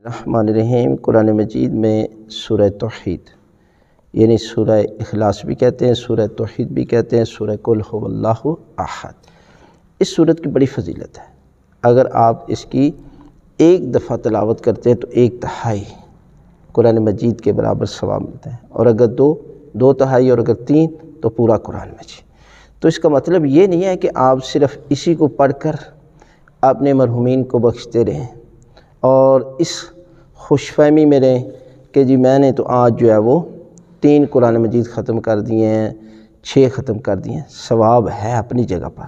الرحمن الرحیم قرآن مجید میں سورہ توحید یعنی سورہ اخلاص بھی کہتے ہیں، سورہ توحید بھی کہتے ہیں، سورہ قل هو اللہ احد۔ اس سورت کی بڑی فضیلت ہے۔ اگر آپ اس کی ایک دفعہ تلاوت کرتے ہیں تو 1/3 قرآن مجید کے برابر ثواب ملتا ہے، اور اگر 2/2 اور اگر 3 تو پورا قرآن مجید۔ تو اس کا مطلب یہ نہیں ہے کہ آپ صرف اسی کو پڑھ کر اپنے مرحومین کو بخشتے رہیں اور اس خوش فہمی میں رہیں کہ جی میں نے تو آج جو ہے وہ 3 قرآن مجید ختم کر دیے ہیں، 6 ختم کر دیے ہیں۔ ثواب ہے اپنی جگہ پر،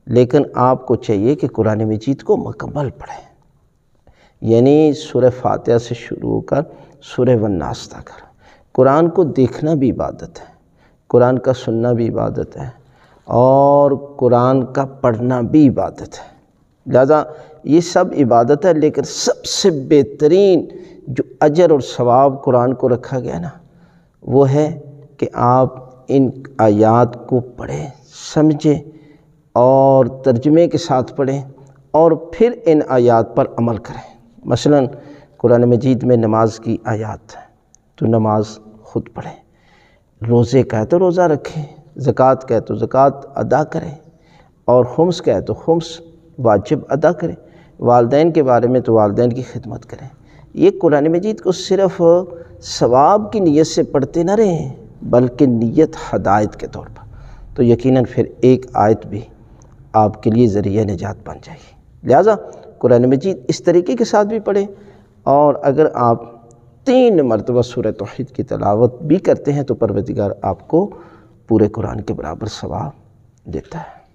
لیکن آپ کو چاہیے کہ قرآن مجید کو مکمل پڑھیں، یعنی سورہ فاتحہ سے شروع ہو کر سورہ والناس تک۔ قرآن کو دیکھنا بھی عبادت ہے، قرآن کا سننا بھی عبادت ہے، اور قرآن کا پڑھنا بھی عبادت ہے۔ لہذا یہ سب عبادت ہے، لیکن سب سے بہترین جو اجر اور ثواب قرآن کو رکھا گیا نا، وہ ہے کہ آپ ان آیات کو پڑھیں، سمجھیں اور ترجمے کے ساتھ پڑھیں، اور پھر ان آیات پر عمل کریں۔ مثلا قرآن مجید میں نماز کی آیات ہے تو نماز خود پڑھیں، روزے کا ہے تو روزہ رکھیں، زکوٰۃ کا ہے تو زکوٰۃ ادا کریں، اور خمس کا ہے تو خمس واجب ادا کریں، والدین کے بارے میں تو والدین کی خدمت کریں۔ یہ قرآن مجید کو صرف ثواب کی نیت سے پڑھتے نہ رہیں، بلکہ نیت ہدایت کے طور پر، تو یقیناً پھر ایک آیت بھی آپ کے لیے ذریعہ نجات بن جائے گی۔ لہٰذا قرآن مجید اس طریقے کے ساتھ بھی پڑھیں، اور اگر آپ 3 مرتبہ سورہ توحید کی تلاوت بھی کرتے ہیں تو پروردگار آپ کو پورے قرآن کے برابر ثواب دیتا ہے۔